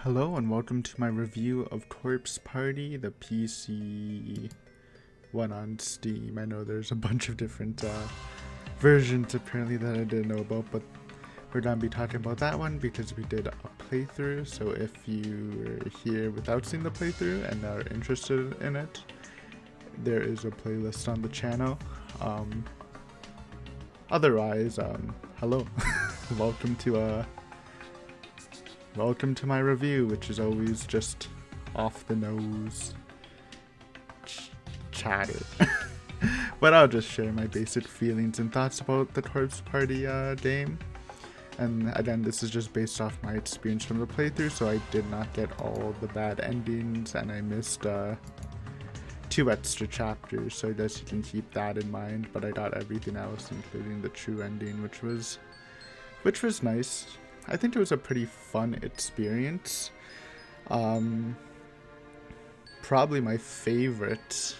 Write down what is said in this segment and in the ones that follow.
Hello and welcome to my review of Corpse Party, the PC one on Steam. I know there's a bunch of different versions apparently that I didn't know about, but we're going to be talking about that one because we did a playthrough. So if you are here without seeing the playthrough and are interested in it, there is a playlist on the channel. Otherwise, hello. Welcome to my review, which is always just off the nose chatter. But I'll just share my basic feelings and thoughts about the Corpse Party game. And again, this is just based off my experience from the playthrough, so I did not get all the bad endings, and I missed 2 extra chapters, so I guess you can keep that in mind. But I got everything else, including the true ending, which was nice. I think it was a pretty fun experience. Probably my favorite,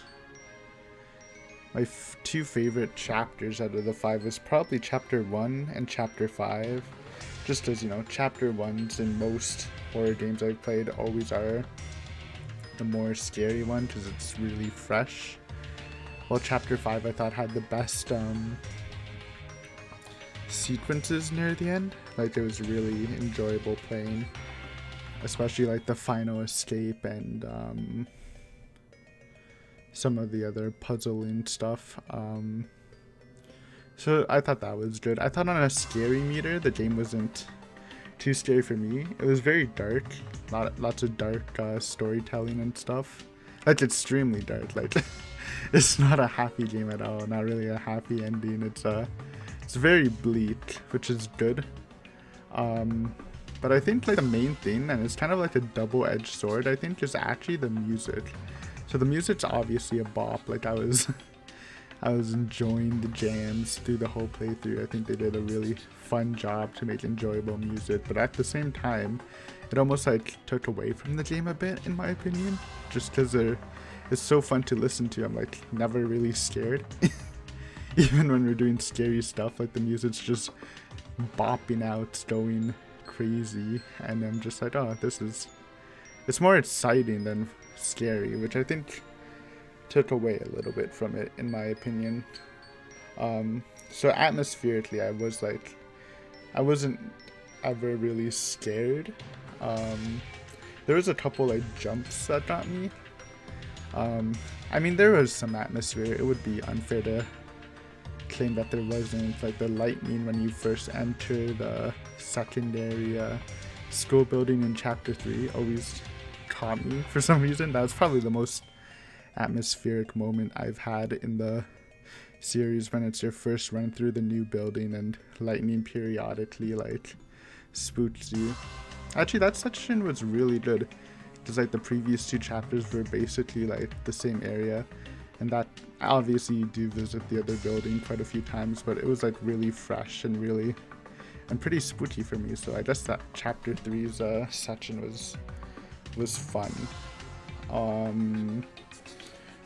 two favorite chapters out of the 5 was probably chapter 1 and chapter 5. Just as, you know, chapter 1s in most horror games I've played always are the more scary one because it's really fresh. While chapter 5 I thought had the best sequences near the end. Like, it was really enjoyable playing, especially like the final escape and some of the other puzzling stuff. So I thought that was good. I thought on a scary meter the game wasn't too scary for me. It was very dark, lots of dark storytelling and stuff. Like, extremely dark. Like, it's not a happy game at all. Not really a happy ending. It's very bleak, which is good. But I think like the main thing, and it's kind of like a double-edged sword, I think, is actually the music. So the music's obviously a bop. Like, I was enjoying the jams through the whole playthrough. I think they did a really fun job to make enjoyable music, but at the same time, it almost like took away from the game a bit, in my opinion, just because it's so fun to listen to. I'm like never really scared. Even when we're doing scary stuff, like the music's just bopping out, going crazy, and I'm just like, oh, it's more exciting than scary, which I think took away a little bit from it, in my opinion. So atmospherically, I wasn't ever really scared. There was a couple like jumps that got me. I mean, there was some atmosphere. It would be unfair to claim that there wasn't. Like, the lightning when you first enter the secondary school building in chapter 3 always caught me for some reason. That was probably the most atmospheric moment I've had in the series, when it's your first run through the new building and lightning periodically like spooks you. Actually, that section was really good because like the previous 2 chapters were basically like the same area, and that obviously you do visit the other building quite a few times, but it was like really fresh and pretty spooky for me. So I guess that chapter 3's section was fun.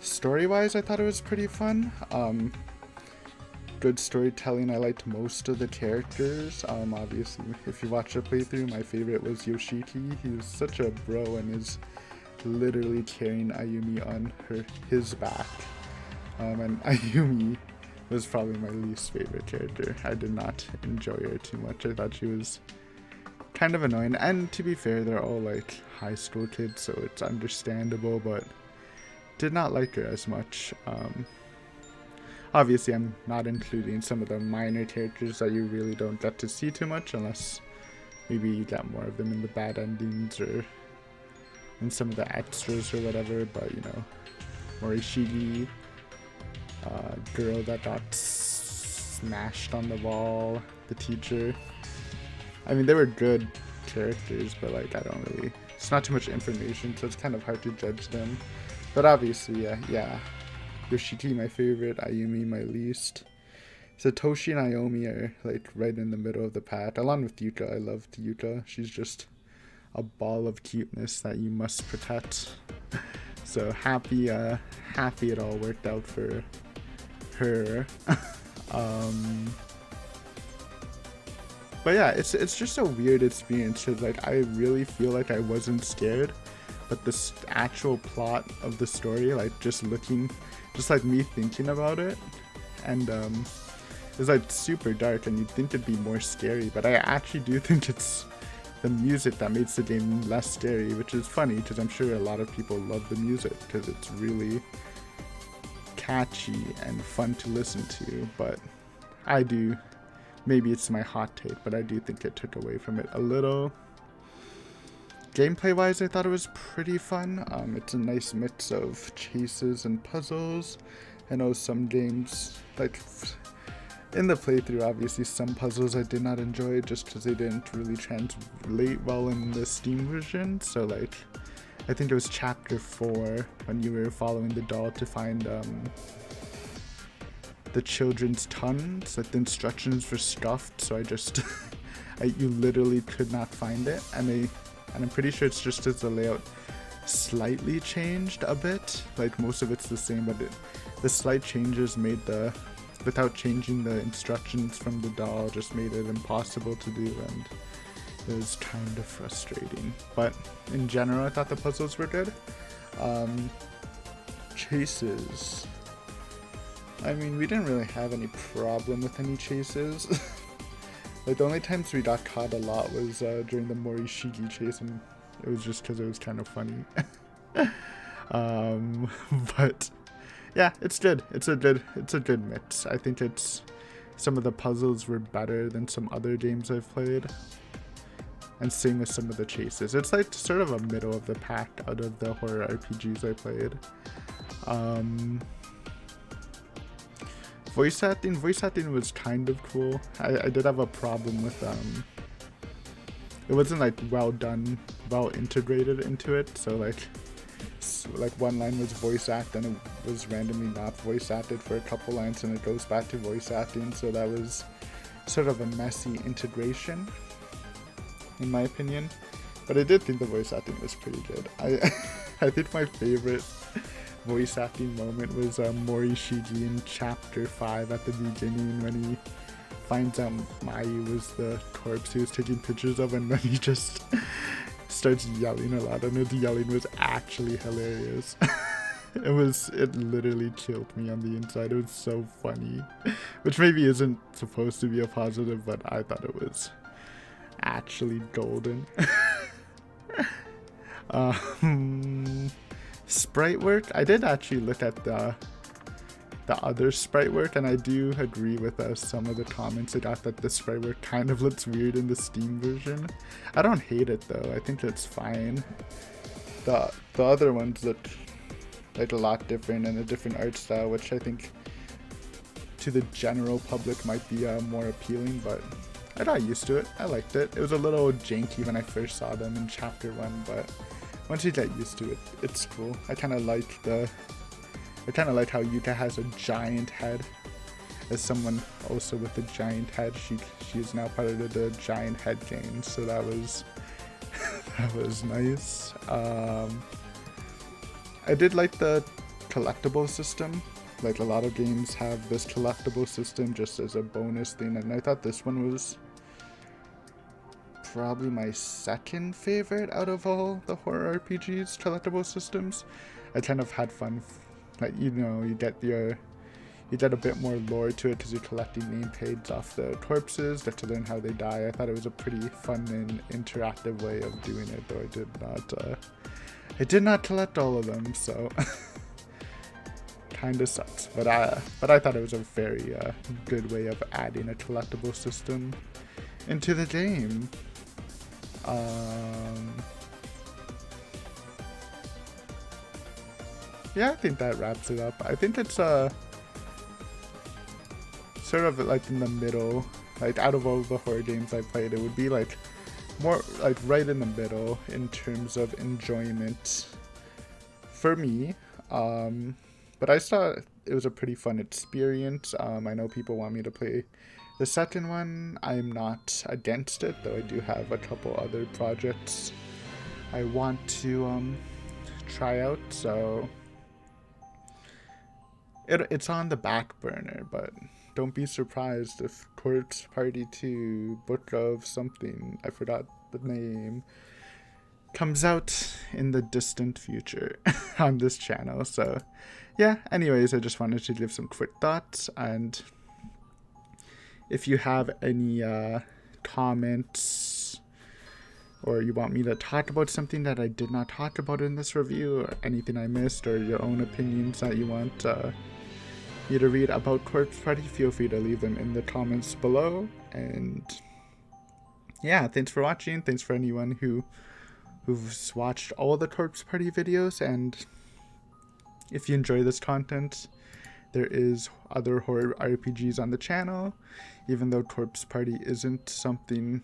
Story-wise, I thought it was pretty fun. Good storytelling. I liked most of the characters. Obviously, if you watch the playthrough, my favorite was Yoshiki. He was such a bro and is literally carrying Ayumi on his back. And Ayumi was probably my least favorite character. I did not enjoy her too much. I thought she was kind of annoying. And to be fair, they're all like high school kids, so it's understandable, but did not like her as much. Obviously, I'm not including some of the minor characters that you really don't get to see too much, unless maybe you get more of them in the bad endings or in some of the extras or whatever. But, you know, Morishige, girl that got smashed on the wall, the teacher. I mean, they were good characters, but like, it's not too much information, so it's kind of hard to judge them. But obviously, yeah. Yoshiki my favorite, Ayumi my least. Satoshi and Ayumi are like right in the middle of the pack, along with Yuka. I loved Yuka. She's just a ball of cuteness that you must protect. So happy it all worked out for her. But yeah, it's just a weird experience because like I really feel like I wasn't scared, but the actual plot of the story, like just like me thinking about it, and it's like super dark, and you'd think it'd be more scary, but I actually do think it's the music that makes the game less scary, which is funny because I'm sure a lot of people love the music because it's really catchy and fun to listen to. But I do, maybe it's my hot take, but I do think it took away from it a little. Gameplay wise, I thought it was pretty fun. It's a nice mix of chases and puzzles. I know some games, like in the playthrough, obviously some puzzles I did not enjoy just because they didn't really translate well in the Steam version. So like, I think it was chapter 4 when you were following the doll to find the children's tons, like the instructions were stuffed, so I just you literally could not find it, and I'm pretty sure it's just as the layout slightly changed a bit, like most of it's the same, but the slight changes made without changing the instructions from the doll, just made it impossible to do, and it was kind of frustrating. But in general, I thought the puzzles were good. Chases, I mean, we didn't really have any problem with any chases. Like the only times we got caught a lot was during the Morishige chase, and it was just because it was kind of funny. But yeah, it's good. It's a good mix. I think some of the puzzles were better than some other games I've played, and same with some of the chases. It's like sort of a middle of the pack out of the horror RPGs I played. Voice acting was kind of cool. I did have a problem with it wasn't like well done, well integrated into it. So like one line was voice act, and it was randomly not voice acted for a couple lines, and it goes back to voice acting. So that was sort of a messy integration, in my opinion. But I did think the voice acting was pretty good. I think my favorite voice acting moment was Morishige in chapter 5 at the beginning when he finds out Mai was the corpse he was taking pictures of, and then he just starts yelling a lot, and his yelling was actually hilarious. It literally killed me on the inside. It was so funny, which maybe isn't supposed to be a positive, but I thought it was actually golden. Sprite work, I did actually look at the other sprite work, and I do agree with some of the comments I got that the sprite work kind of looks weird in the Steam version. I don't hate it though, I think it's fine. The other ones look like a lot different and a different art style, which I think to the general public might be more appealing, but I got used to it. I liked it. It was a little janky when I first saw them in chapter 1, but once you get used to it, it's cool. I kind of like how Yuka has a giant head. As someone also with a giant head, she is now part of the giant head gang, so that was that was nice. I did like the collectible system. Like a lot of games have this collectible system just as a bonus thing, and I thought this one was probably my second favorite out of all the horror RPGs collectible systems. I kind of had fun, like, you know, you get a bit more lore to it because you're collecting name tags off the corpses, get to learn how they die. I thought it was a pretty fun and interactive way of doing it, though I did not collect all of them, so kind of sucks. But I thought it was a very good way of adding a collectible system into the game. Yeah, I think that wraps it up. I think it's sort of like in the middle, like out of all the horror games I played, it would be like more like right in the middle in terms of enjoyment for me. But I thought it was a pretty fun experience. I know people want me to play the second one. I'm not against it, though I do have a couple other projects I want to try out, so it's on the back burner, but don't be surprised if Corpse Party 2, Book of something, I forgot the name, comes out in the distant future on this channel. So yeah, anyways, I just wanted to give some quick thoughts, and if you have any comments, or you want me to talk about something that I did not talk about in this review, or anything I missed, or your own opinions that you want me to read about Corpse Party, feel free to leave them in the comments below. And yeah, thanks for watching. Thanks for anyone who's watched all the Corpse Party videos, and if you enjoy this content, there is other horror RPGs on the channel. Even though Corpse Party isn't something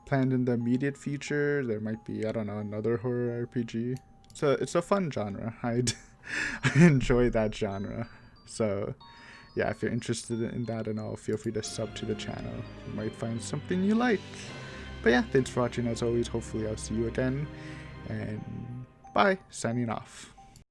planned in the immediate future, there might be, I don't know, another horror RPG. So it's a fun genre. I enjoy that genre. So yeah, if you're interested in that and all, feel free to sub to the channel. You might find something you like. But yeah, thanks for watching as always. Hopefully I'll see you again. And bye. Signing off.